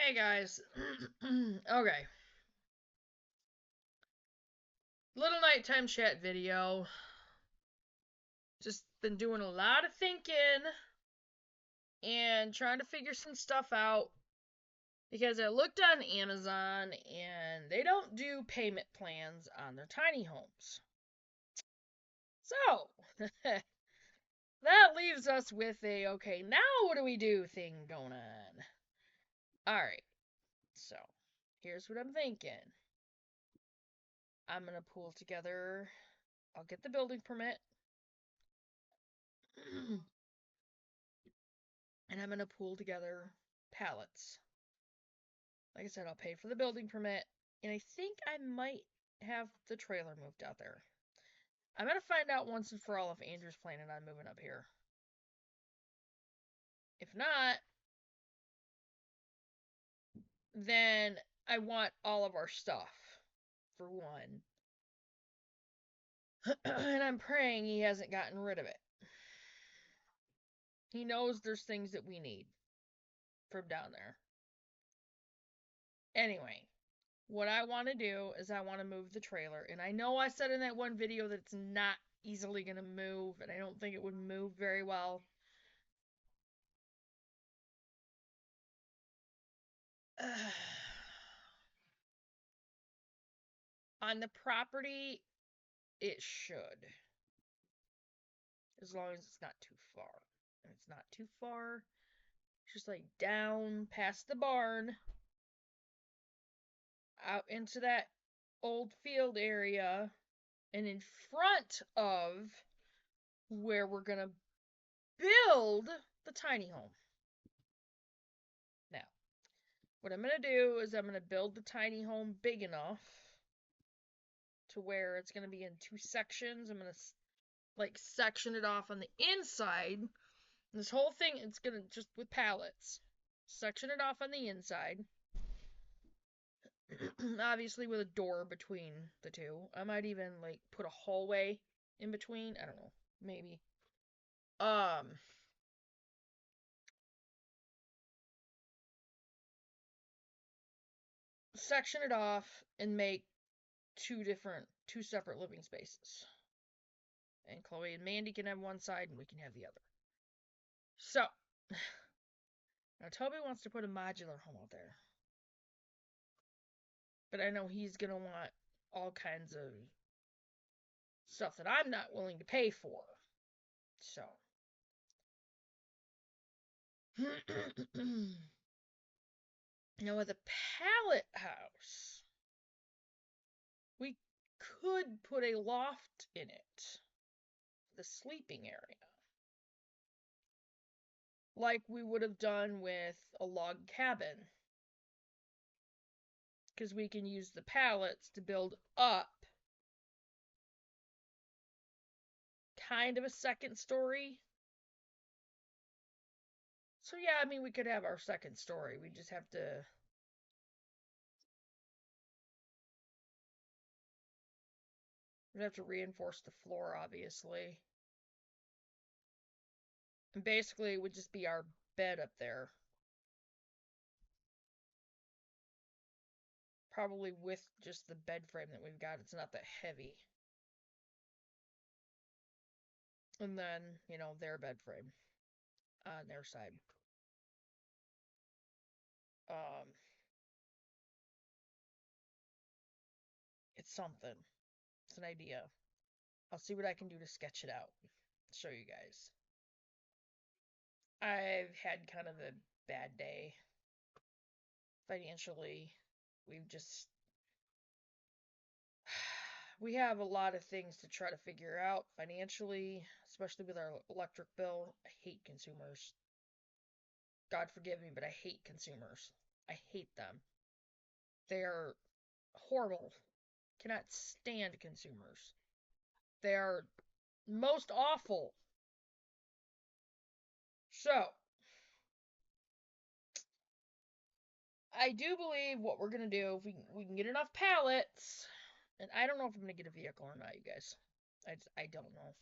Hey guys. Okay. Little nighttime chat video. Just been doing a lot of thinking and trying to figure some stuff out because I looked on Amazon and they don't do payment plans on their tiny homes. So, that leaves us with a okay, now what do we do thing going on. Alright, so here's what I'm thinking. I'm gonna pull together, I'll get the building permit. And I'm going to pool together pallets. Like I said, I'll pay for the building permit, and I think I might have the trailer moved out there. I'm going to find out once and for all if Andrew's planning on moving up here. If not, then I want all of our stuff, for one. And I'm praying he hasn't gotten rid of it. He knows there's things that we need from down there. Anyway, what I want to do is I want to move the trailer. And I know I said in that one video that it's not easily going to move, and I don't think it would move very well. On the property, it should. As long as it's not too far. And it's not too far. It's just like down past the barn, out into that old field area, and in front of where we're going to build the tiny home. Now, what I'm going to do is I'm going to build the tiny home big enough to where it's going to be in two sections. I'm going to like section it off on the inside. And this whole thing, it's going to just with pallets. Section it off on the inside. Obviously with a door between the two. I might even like put a hallway in between. I don't know. Maybe. Section it off and make two separate living spaces. And Chloe and Mandy can have one side and we can have the other. So, now Toby wants to put a modular home out there. But I know he's going to want all kinds of stuff that I'm not willing to pay for. So. Now, with a pallet house, we could put a loft in it, the sleeping area. Like we would have done with a log cabin. Because we can use the pallets to build up kind of a second story. So yeah, I mean, we could have our second story. We just have to reinforce the floor, obviously. And basically, it would just be our bed up there. Probably with just the bed frame that we've got. It's not that heavy. And then, their bed frame on their side. It's something. It's an idea. I'll see what I can do to sketch it out. Show you guys. I've had kind of a bad day. Financially, we have a lot of things to try to figure out financially, especially with our electric bill. I hate consumers. God forgive me, but I hate consumers. I hate them. They're horrible. Cannot stand consumers. They are most awful. So, I do believe what we're going to do, if we can get enough pallets, and I don't know if I'm going to get a vehicle or not, you guys. I don't know.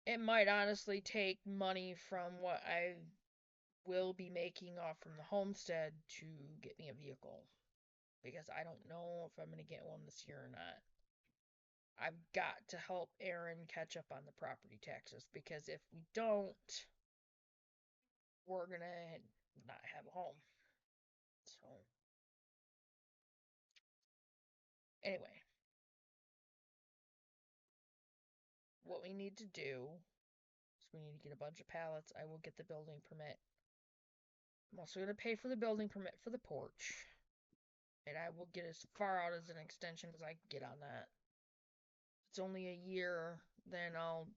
It might honestly take money from what I will be making off from the homestead to get me a vehicle because I don't know if I'm going to get one this year or not. I've got to help Aaron catch up on the property taxes because if we don't, we're going to not have a home. So, anyway, what we need to do is we need to get a bunch of pallets. I will get the building permit. I'm also going to pay for the building permit for the porch. And I will get as far out as an extension as I can get on that. If it's only a year, then I'll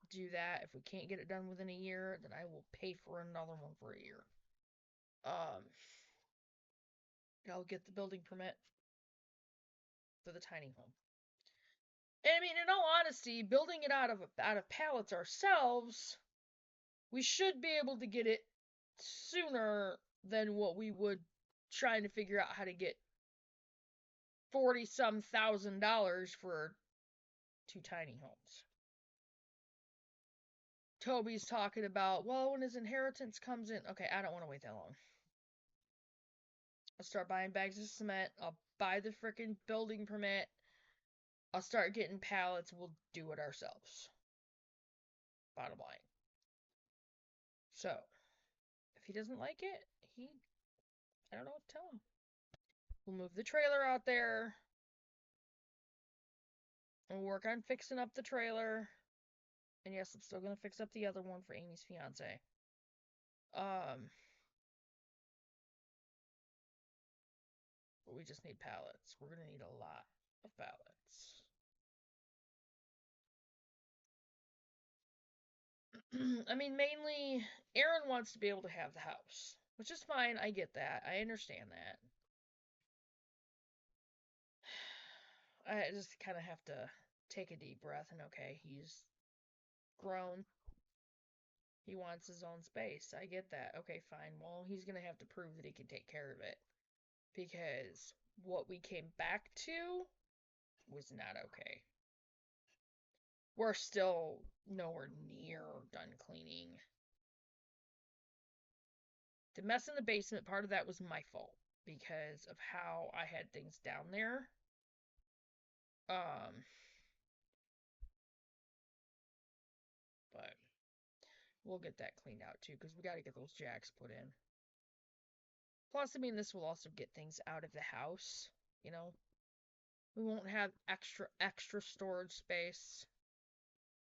do that. If we can't get it done within a year, then I will pay for another one for a year. I'll get the building permit for the tiny home. And I mean, in all honesty, building it out of pallets ourselves, we should be able to get it sooner than what we would trying to figure out how to get $40-some thousand for 2 tiny homes. Toby's talking about, well, when his inheritance comes in. Okay, I don't want to wait that long. I'll start buying bags of cement. I'll buy the frickin' building permit. I'll start getting pallets. We'll do it ourselves. Bottom line. So, if he doesn't like it, I don't know what to tell him. We'll move the trailer out there. We'll work on fixing up the trailer. And yes, I'm still gonna fix up the other one for Amy's fiance. But we just need pallets. We're gonna need a lot of pallets. I mean, mainly, Aaron wants to be able to have the house, which is fine. I get that. I understand that. I just kind of have to take a deep breath and okay, he's grown. He wants his own space. I get that. Okay, fine. Well, he's going to have to prove that he can take care of it. Because what we came back to was not okay. We're still nowhere near done cleaning. The mess in the basement, part of that was my fault because of how I had things down there. But we'll get that cleaned out too because we got to get those jacks put in. Plus, I mean, this will also get things out of the house, you know? We won't have extra storage space.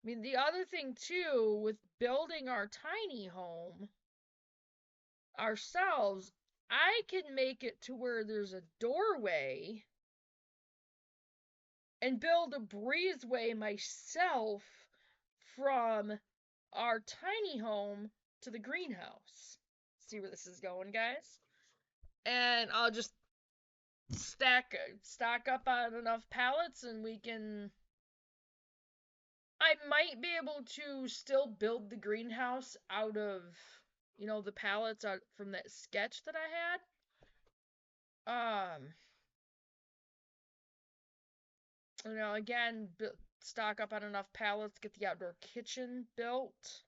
I mean, the other thing too, with building our tiny home ourselves, I can make it to where there's a doorway and build a breezeway myself from our tiny home to the greenhouse. See where this is going, guys? And I'll just stock up on enough pallets and we can. I might be able to still build the greenhouse out of, the pallets out from that sketch that I had. Again, stock up on enough pallets, get the outdoor kitchen built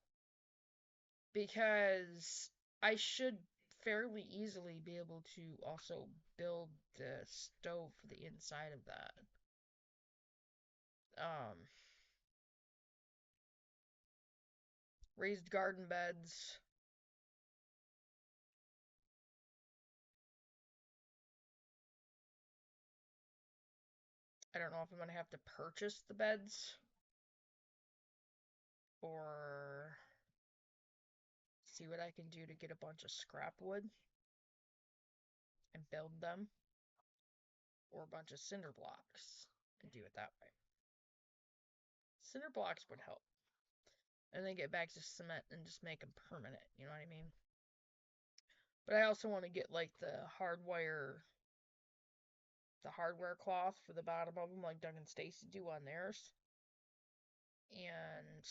because I should fairly easily be able to also build the stove for the inside of that. Raised garden beds. I don't know if I'm going to have to purchase the beds or see what I can do to get a bunch of scrap wood and build them, or a bunch of cinder blocks and do it that way. Cinder blocks would help. And then get bags of cement and just make them permanent, you know what I mean? But I also want to get like the hardware cloth for the bottom of them, like Doug and Stacy do on theirs, and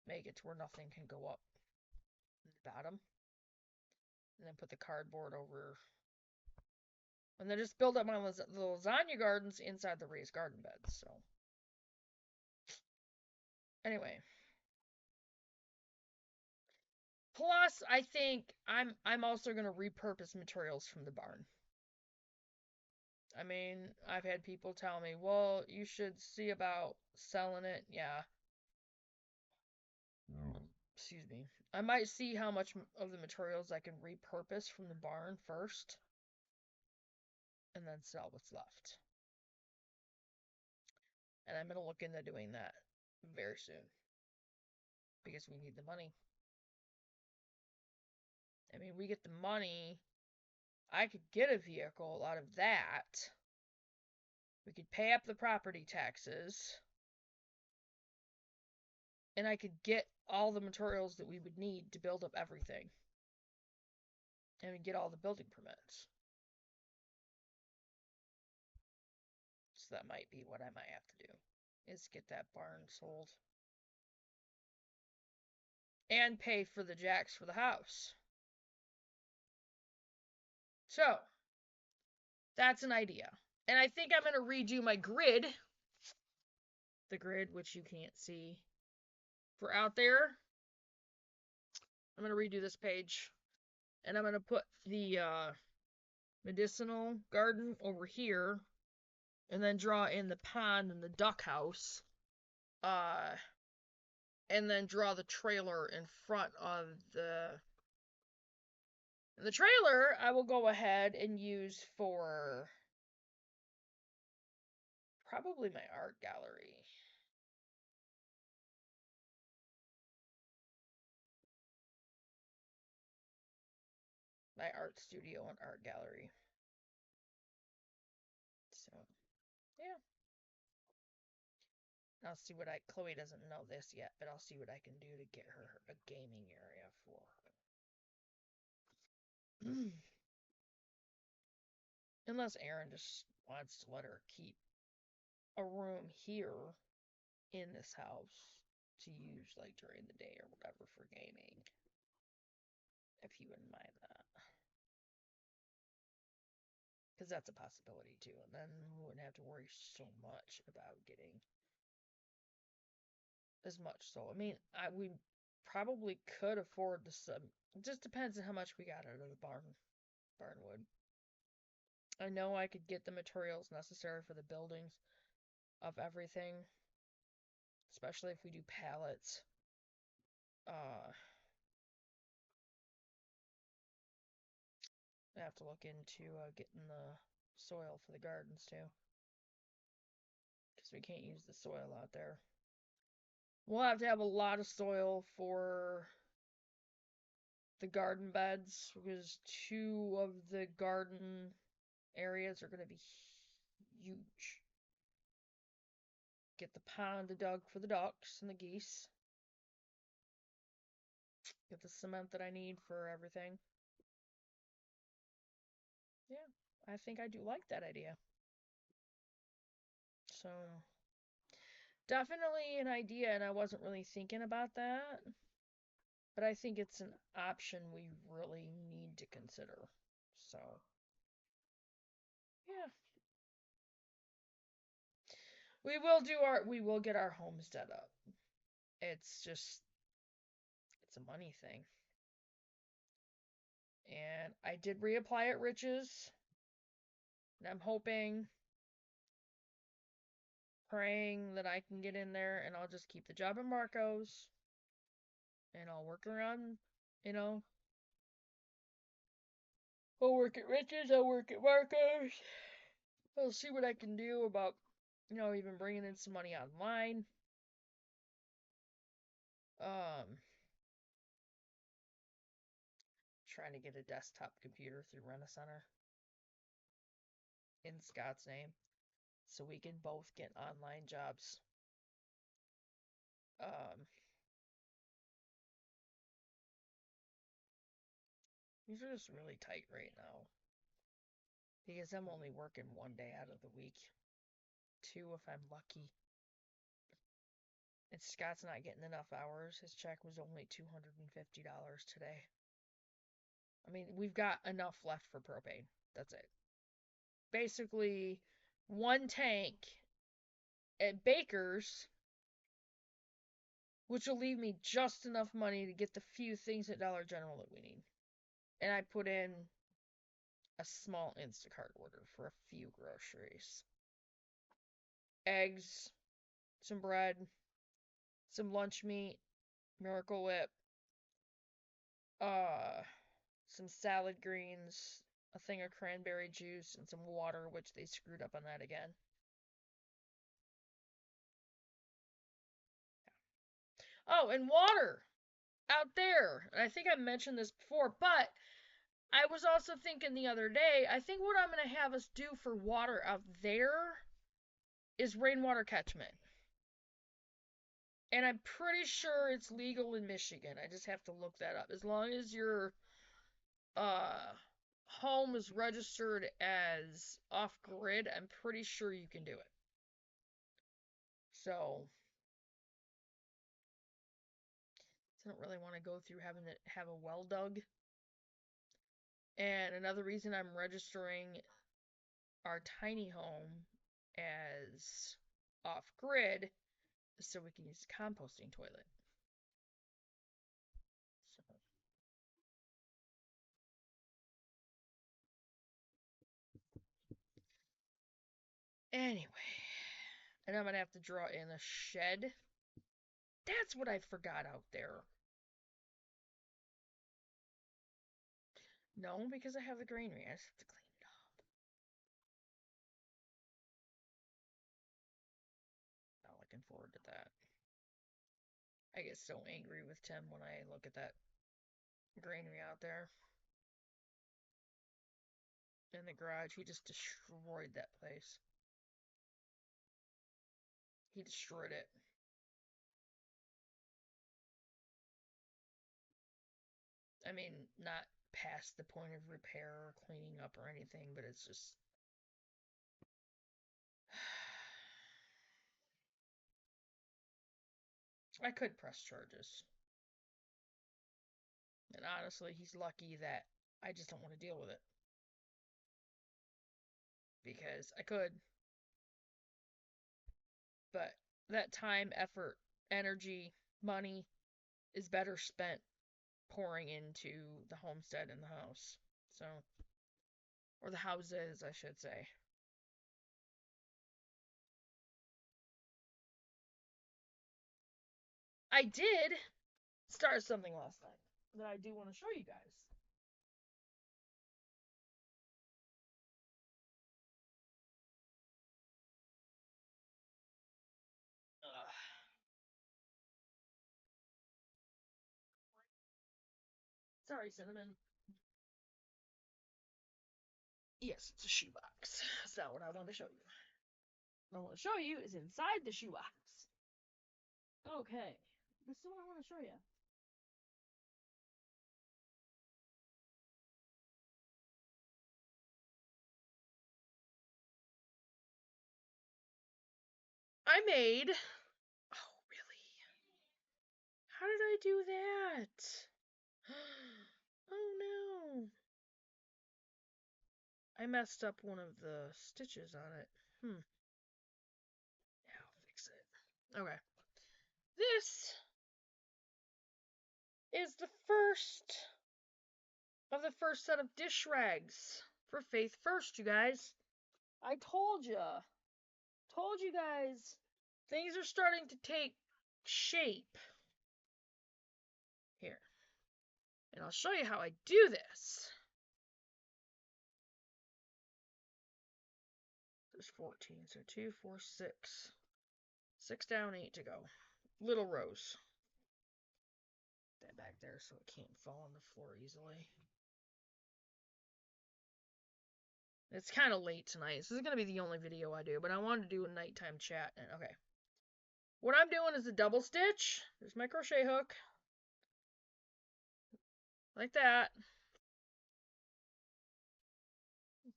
make it to where nothing can go up in the bottom. And then put the cardboard over. And then just build up my lasagna gardens inside the raised garden beds. So, anyway. Plus, I think I'm also going to repurpose materials from the barn. I mean, I've had people tell me, "Well, you should see about selling it." Yeah. Excuse me. I might see how much of the materials I can repurpose from the barn first and then sell what's left. And I'm going to look into doing that very soon because we need the money. I mean, we get the money. I could get a vehicle out of that. We could pay up the property taxes. And I could get all the materials that we would need to build up everything. And we get all the building permits. So that might be what I might have to do, is get that barn sold. And pay for the jacks for the house. So, that's an idea. And I think I'm going to redo my grid. The grid, which you can't see for out there. I'm going to redo this page. And I'm going to put the medicinal garden over here. And then draw in the pond and the duck house. And then draw the trailer in front of the trailer. I will go ahead and use for probably my art gallery. My art studio and art gallery. So, yeah. I'll see what Chloe doesn't know this yet, but I'll see what I can do to get her a gaming area for her. Unless Aaron just wants to let her keep a room here in this house to use like during the day or whatever for gaming. If you wouldn't mind that. Because that's a possibility too. And then we wouldn't have to worry so much about getting as much. So, I mean, we probably could afford the sub. It just depends on how much we got out of the barnwood. I know I could get the materials necessary for the buildings of everything, especially if we do pallets. I have to look into getting the soil for the gardens too, because we can't use the soil out there. We'll have to have a lot of soil for the garden beds because 2 of the garden areas are going to be huge. Get the pond dug for the ducks and the geese. Get the cement that I need for everything. Yeah, I think I do like that idea. So, definitely an idea, and I wasn't really thinking about that. But I think it's an option we really need to consider. So, yeah. We will get our homestead up. It's just it's a money thing. And I did reapply at Riches. And I'm hoping, praying that I can get in there and I'll just keep the job at Marco's. And I'll work around, you know. I'll work at Riches, I'll work at Marco's. I'll see what I can do about, even bringing in some money online. Trying to get a desktop computer through Rent-A-Center in Scott's name so we can both get online jobs. These are just really tight right now because I'm only working 1 day out of the week, 2 if I'm lucky. And Scott's not getting enough hours. His check was only $250 today. I mean, we've got enough left for propane. That's it. Basically, 1 tank at Baker's which will leave me just enough money to get the few things at Dollar General that we need. And I put in a small Instacart order for a few groceries. Eggs, some bread, some lunch meat, Miracle Whip, some salad greens, a thing of cranberry juice, and some water, which they screwed up on that again. Oh, and water out there. And I think I mentioned this before, but I was also thinking the other day, I think what I'm going to have us do for water out there is rainwater catchment. And I'm pretty sure it's legal in Michigan. I just have to look that up. As long as your home is registered as off grid, I'm pretty sure you can do it. So I don't really want to go through having to have a well dug. And another reason I'm registering our tiny home as off grid is so we can use a composting toilet. So. Anyway, and I'm gonna have to draw in a shed. That's what I forgot out there. No, because I have the granary. I just have to clean it up. Not looking forward to that. I get so angry with Tim when I look at that granary out there. In the garage, he just destroyed that place. He destroyed it. I mean, not past the point of repair or cleaning up or anything, but it's just. I could press charges. And honestly, he's lucky that I just don't want to deal with it. Because I could. But that time, effort, energy, money is better spent pouring into the homestead and the house. So, or the houses, I should say. I did start something last night that I do want to show you guys. Sorry, Cinnamon. Yes, it's a shoebox. That's not what I want to show you. What I want to show you is inside the shoebox. Okay, this is what I want to show you. I made. Oh, really? How did I do that? Oh no. I messed up one of the stitches on it. Yeah, I'll fix it. Okay. This is the first of the first set of dish rags for Faith First, you guys. I told you guys, things are starting to take shape. Here. And I'll show you how I do this. There's 14, so 2, 4, 6. 6 down, 8 to go. Little rows. That back there so it can't fall on the floor easily. It's kind of late tonight. This is going to be the only video I do, but I wanted to do a nighttime chat. And okay. What I'm doing is a double stitch. There's my crochet hook. Like that.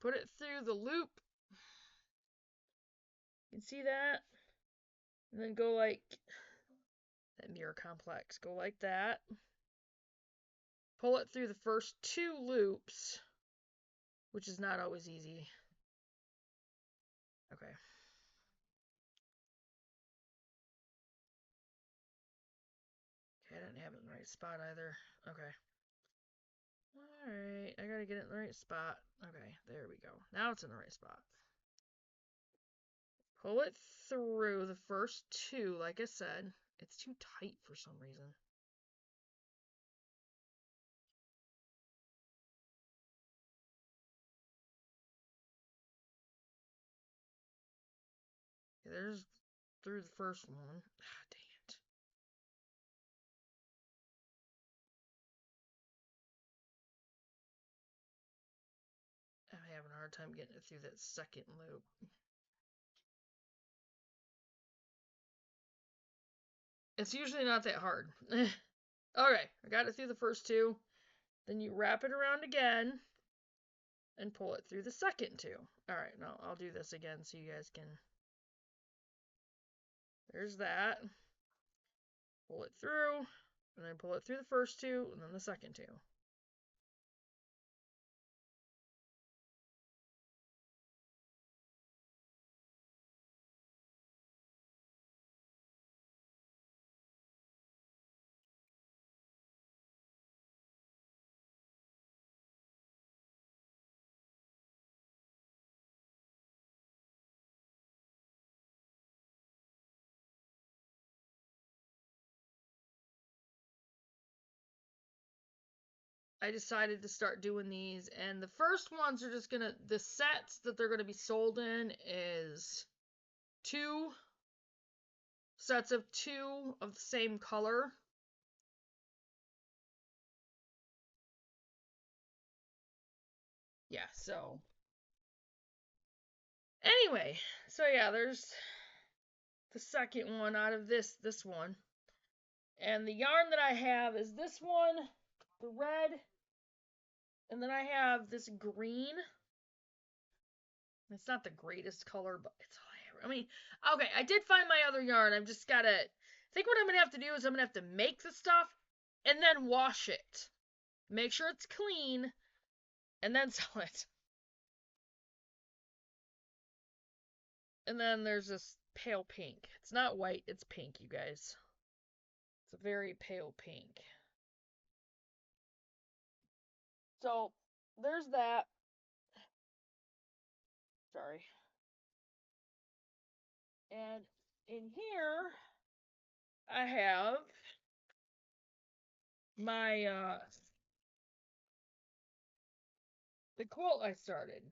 Put it through the loop. You can see that. And then go like that mirror complex. Go like that. Pull it through the first 2 loops, which is not always easy. Okay. right spot either. Okay. Alright, I gotta get it in the right spot. Okay, there we go. Now it's in the right spot. Pull it through the first two, like I said. It's too tight for some reason. Yeah, there's through the first one. Ah, dang it. I'm having a hard time getting it through that second loop. It's usually not that hard. Okay, I got it through the first two. Then you wrap it around again and pull it through the second two. Alright, now I'll do this again so you guys can... There's that. Pull it through, and then pull it through the first two, and then the second two. I decided to start doing these, and the first ones are just gonna, the sets that they're gonna be sold in is 2 sets of 2 of the same color. Yeah, so anyway, so yeah, there's the second one out of this one. And the yarn that I have is this one, the red, and then I have this green. It's not the greatest color, but it's all I have. I mean, okay, I did find my other yarn. I've just gotta, I think what I'm gonna have to do is I'm gonna have to make the stuff and then wash it. Make sure it's clean and then sell it. And then there's this pale pink. It's not white, it's pink, you guys. It's a very pale pink. So, there's that. Sorry. And in here, I have my, the quilt I started.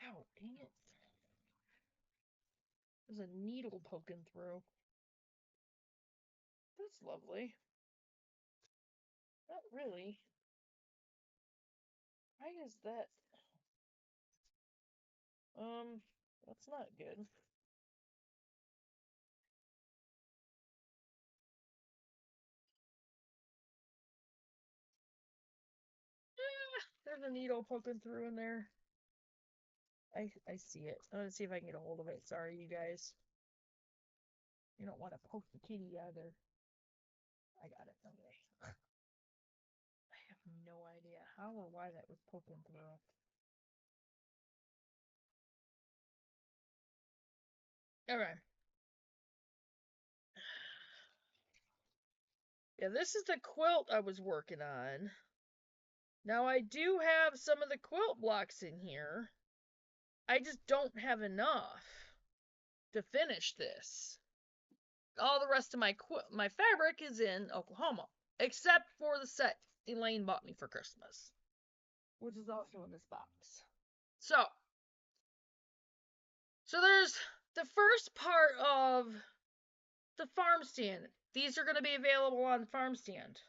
Ow, dang it. There's a needle poking through. That's lovely. Not really. Why is that? That's not good. There's a needle poking through in there. I see it. I'm gonna see if I can get a hold of it. Sorry, you guys. You don't want to poke the kitty either. I got it. Okay. I have no idea how or why that was poking through. Okay. Yeah, this is the quilt I was working on. Now I do have some of the quilt blocks in here. I just don't have enough to finish this. All the rest of my fabric is in Oklahoma, except for the set Elaine bought me for Christmas, which is also in this box. So there's the first part of the farm stand. These are going to be available on the farm stand.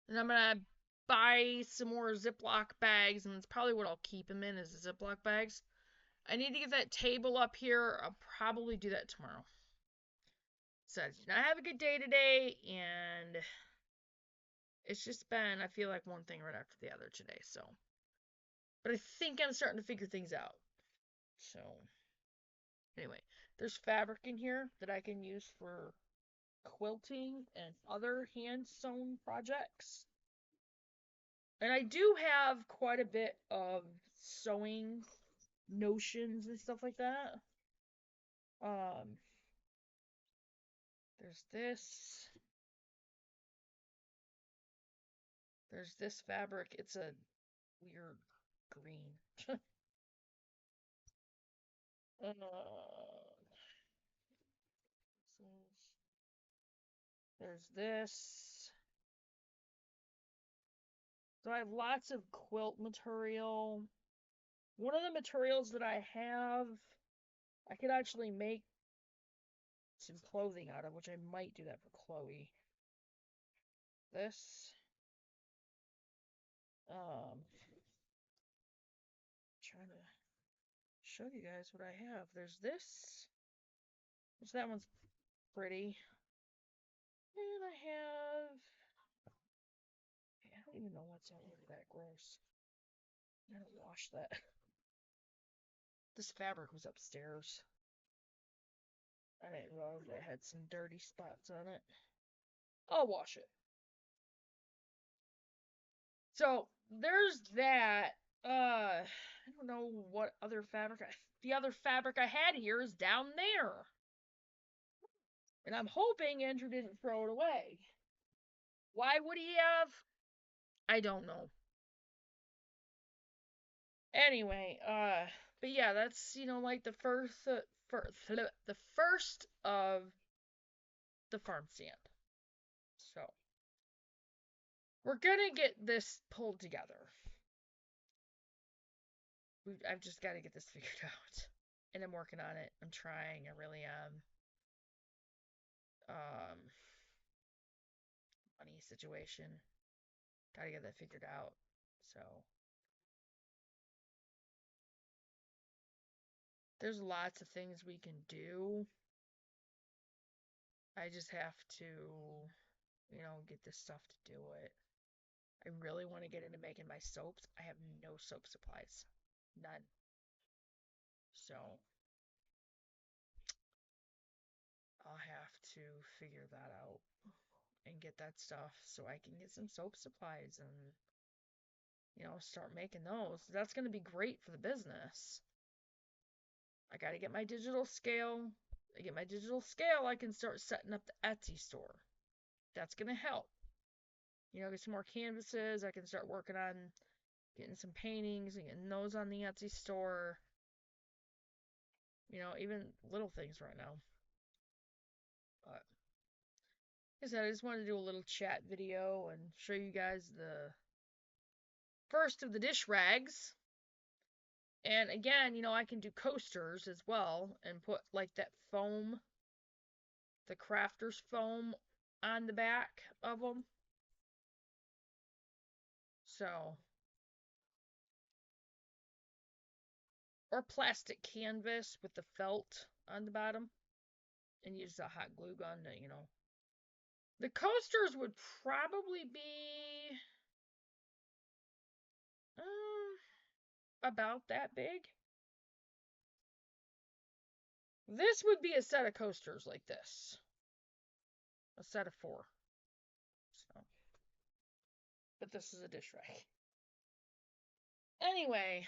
And I'm going to buy some more Ziploc bags, and it's probably what I'll keep them in is the Ziploc bags. I need to get that table up here. I'll probably do that tomorrow. So I did not have a good day today, and it's just been, I feel like, one thing right after the other today, so. But I think I'm starting to figure things out. So, anyway, there's fabric in here that I can use for quilting and other hand-sewn projects. And I do have quite a bit of sewing notions and stuff like that. There's this. There's this fabric. It's a weird green. There's this. So I have lots of quilt material. One of the materials that I have, I could actually make some clothing out of, which I might do that for Chloe. This. Trying to show you guys what I have. There's this. Which that one's pretty. And I have. I don't even know what's out here that gross. I don't wash that. This fabric was upstairs. I didn't realize it had some dirty spots on it. I'll wash it. So there's that. I don't know what other fabric. The other fabric I had here is down there. And I'm hoping Andrew didn't throw it away. Why would he have? I don't know. Anyway, but yeah, that's like the first of the farm stand. So we're gonna get this pulled together. I've just got to get this figured out, and I'm working on it. I'm trying. I really am. Money situation. Got to get that figured out. So there's lots of things we can do. I just have to, get this stuff to do it. I really want to get into making my soaps. I have no soap supplies. None. So I'll have to figure that out and get that stuff so I can get some soap supplies and start making those. That's going to be great for the business. I got to get my digital scale. I get my digital scale, I can start setting up the Etsy store. That's going to help. Get some more canvases. I can start working on getting some paintings and getting those on the Etsy store. Even little things right now. But like I said, I just wanted to do a little chat video and show you guys the first of the dish rags. And again, I can do coasters as well and put like that foam, the crafter's foam on the back of them. So, or plastic canvas with the felt on the bottom and use a hot glue gun to, The coasters would probably be about that big. This would be a set of coasters like this. A set of 4. So, but this is a dish rag. Anyway,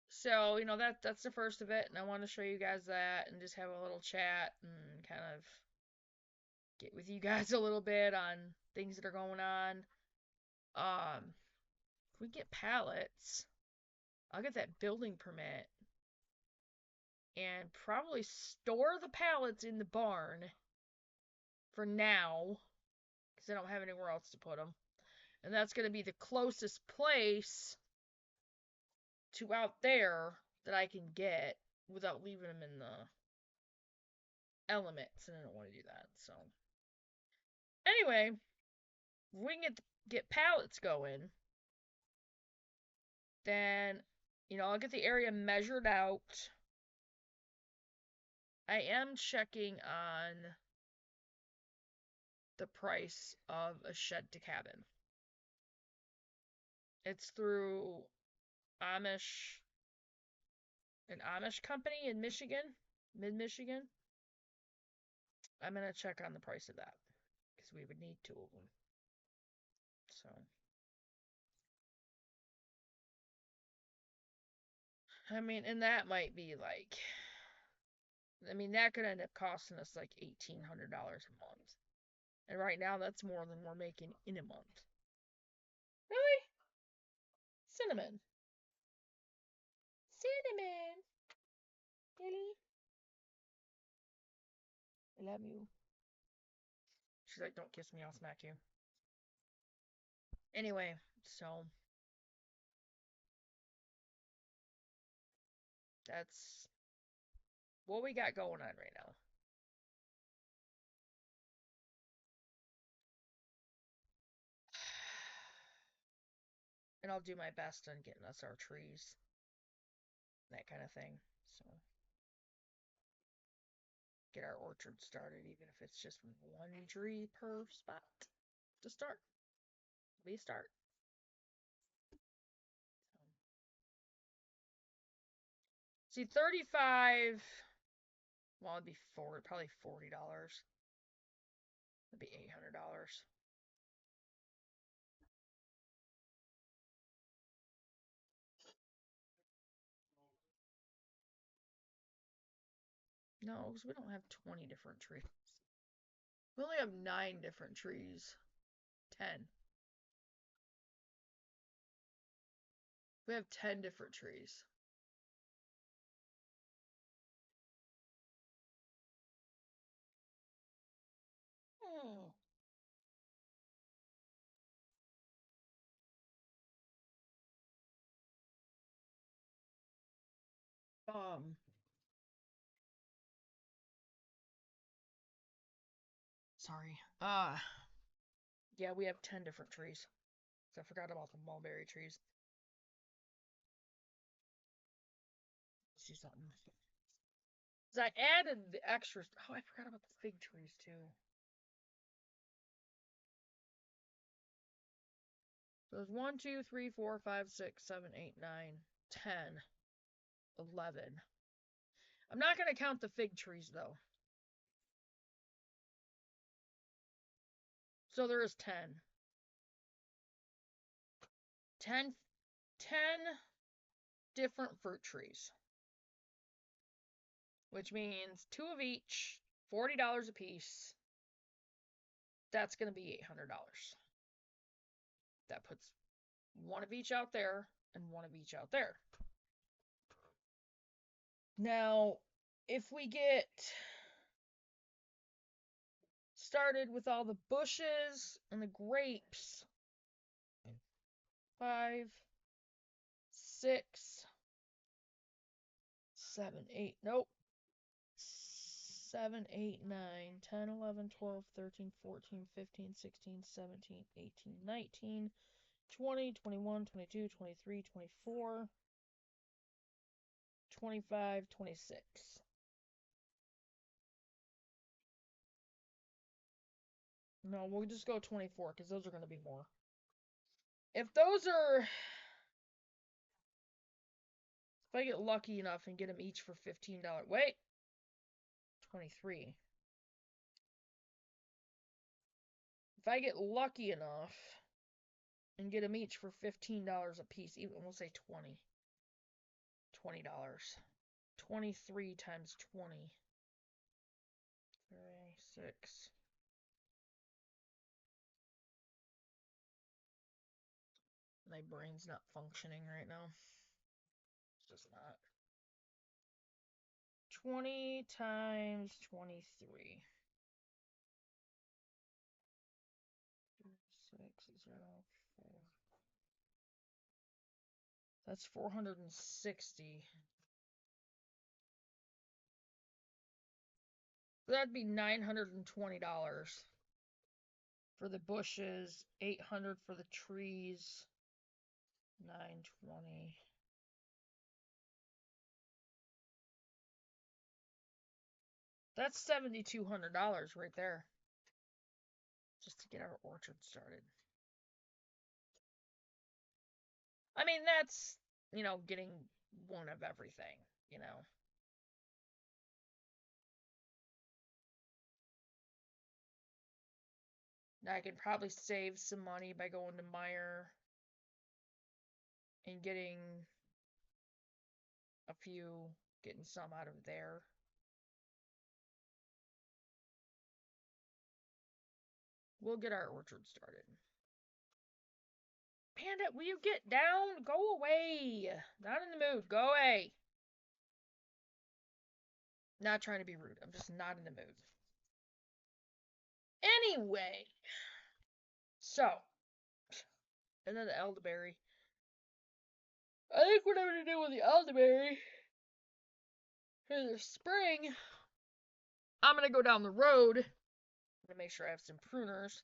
so that's the first of it, and I want to show you guys that and just have a little chat and kind of get with you guys a little bit on things that are going on. If we get pallets, I'll get that building permit and probably store the pallets in the barn for now because I don't have anywhere else to put them. And that's going to be the closest place to out there that I can get without leaving them in the elements, and I don't want to do that. So anyway, if we can get pallets going, then I'll get the area measured out. I am checking on the price of a shed to cabin. It's through an Amish company in Michigan, mid-Michigan. I'm going to check on the price of that because we would need 2 of them. So, and that might be like, that could end up costing us like $1,800 a month. And right now, that's more than we're making in a month. Cinnamon. Cinnamon. Lily. I love you. She's like, don't kiss me, I'll smack you. Anyway, so that's what we got going on right now. And I'll do my best on getting us our trees. That kind of thing. So get our orchard started, even if it's just one tree per spot to start. Be a start. See, 35. Well, it'd be probably $40. It'd be $800. No, because we don't have 20 different trees. We only have 9 different trees. 10. We have 10 different trees. Oh. Sorry. Yeah, we have 10 different trees. So I forgot about the mulberry trees. Let's see something. So I added the extras. Oh, I forgot about the fig trees too. So there's 1, 2, 3, 4, 5, 6, 7, 8, 9, 10, 11. I'm not going to count the fig trees though. So there is 10. 10 different fruit trees. Which means 2 of each, $40 a piece. That's going to be $800. That puts 1 of each out there and 1 of each out there. Now, if we get started with all the bushes and the grapes, 5, 6, 7, 8, nope. 7, 8, 9, 10, 11, 12, 13, 14, 15, 16, 17, 18, 19, 20, 21, 22, 23, 24, 25, 26. No, we'll just go 24 because those are going to be more. If I get lucky enough and get them each for $15, wait, 23. If I get lucky enough and get them each for $15 a piece, even we'll say 20. $20. 23 times 20. 36. My brain's not functioning right now. It's just not. 20 times 23. 604. That's 460. That'd be $920 for the bushes, $800 for the trees, 920. That's $7,200 right there, just to get our orchard started. I mean, that's, getting one of everything, I could probably save some money by going to Meijer and getting some out of there. We'll get our orchard started. Panda, will you get down? Go away. Not in the mood. Go away. Not trying to be rude. I'm just not in the mood. Anyway. So. And then the elderberry. I think what I'm going to do with the elderberry in the spring, I'm going to go down the road. I'm going to make sure I have some pruners.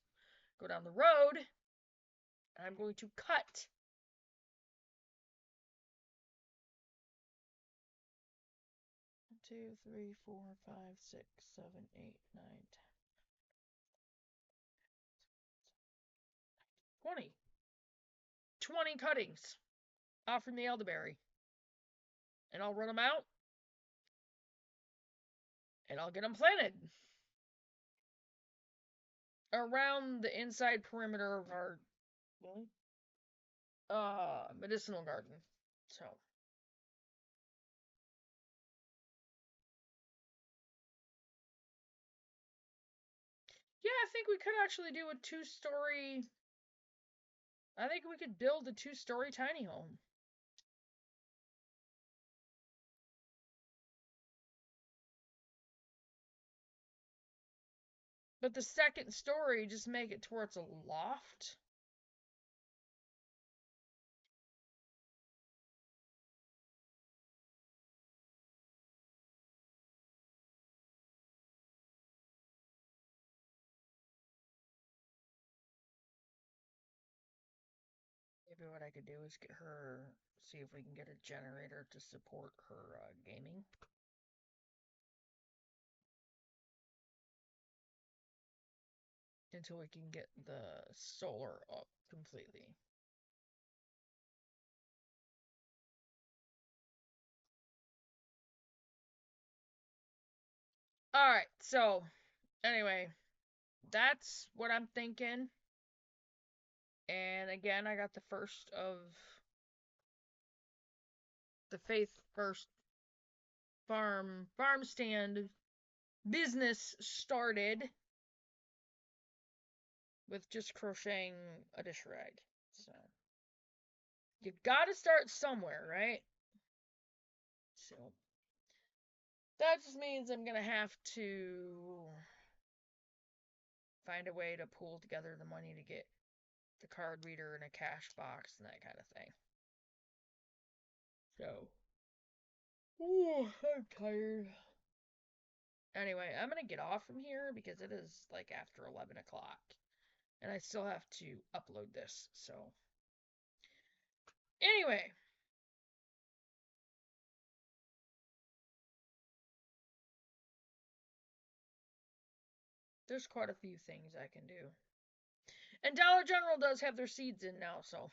Go down the road. And I'm going to cut 2, 3, 4, 5, 6, 7, 8, 9, 10, 20. 20 cuttings off from the elderberry. And I'll run them out. And I'll get them planted around the inside perimeter of our medicinal garden. So. Yeah, I think we could actually do a 2-story. I think we could build a 2-story tiny home. But the second story, just make it to where it's a loft. Maybe what I could do is get her, see if we can get a generator to support her gaming. Until we can get the solar up completely. Alright, so anyway, that's what I'm thinking. And again, I got the first of the Faith First farm stand business started with just crocheting a dish rag. So you gotta start somewhere, right? So that just means I'm gonna have to find a way to pool together the money to get the card reader and a cash box and that kind of thing. So, I'm tired. Anyway, I'm gonna get off from here because it is like after 11 o'clock. And I still have to upload this, so. Anyway. There's quite a few things I can do. And Dollar General does have their seeds in now, so.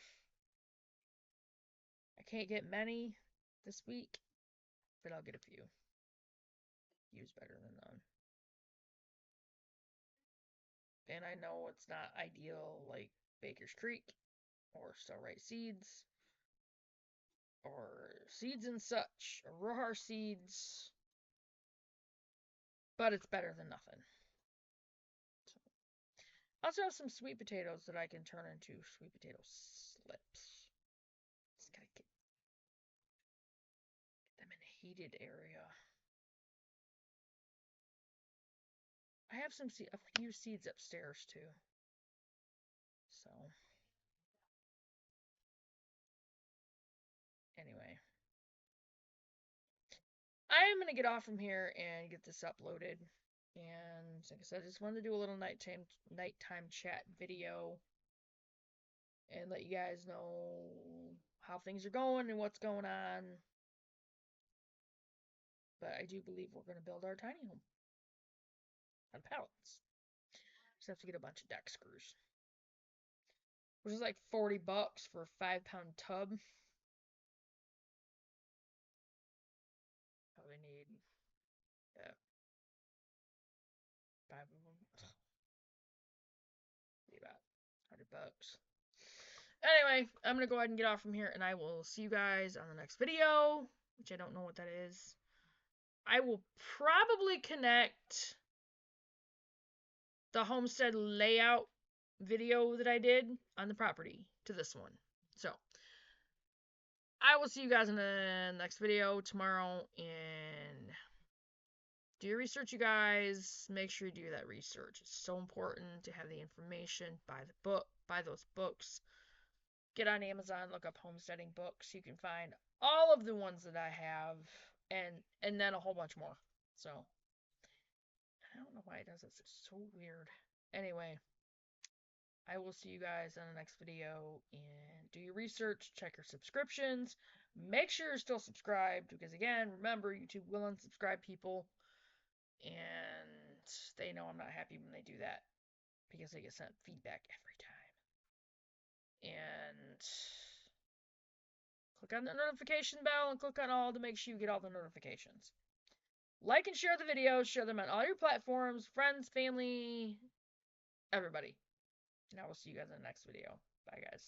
I can't get many this week, but I'll get a few. Use better than none. And I know it's not ideal like Baker's Creek or Still Right Seeds or Seeds and Such or Rohar Seeds, but it's better than nothing. So. I also have some sweet potatoes that I can turn into sweet potato slips. Just gotta get them in a heated area. I have a few seeds upstairs too. So. Anyway. I am going to get off from here and get this uploaded. And like I said, I just wanted to do a little nighttime chat video and let you guys know how things are going and what's going on. But I do believe we're going to build our tiny home on pallets. Just have to get a bunch of deck screws. Which is like $40 for a 5-pound tub. Probably need 5 of them. Be about $100. Anyway, I'm going to go ahead and get off from here, and I will see you guys on the next video, which I don't know what that is. I will probably connect the homestead layout video that I did on the property to this one. So, I will see you guys in the next video tomorrow, and do your research, you guys. Make sure you do that research. It's so important to have the information. Buy those books. Get on Amazon, look up homesteading books. You can find all of the ones that I have, and then a whole bunch more. So, I don't know why it does this. It's so weird. Anyway, I will see you guys in the next video, and do your research, check your subscriptions, make sure you're still subscribed, because again, remember, YouTube will unsubscribe people, and they know I'm not happy when they do that, because they get sent feedback every time. And click on the notification bell and click on all to make sure you get all the notifications. Like and share the videos, share them on all your platforms, friends, family, everybody. And I will see you guys in the next video. Bye, guys.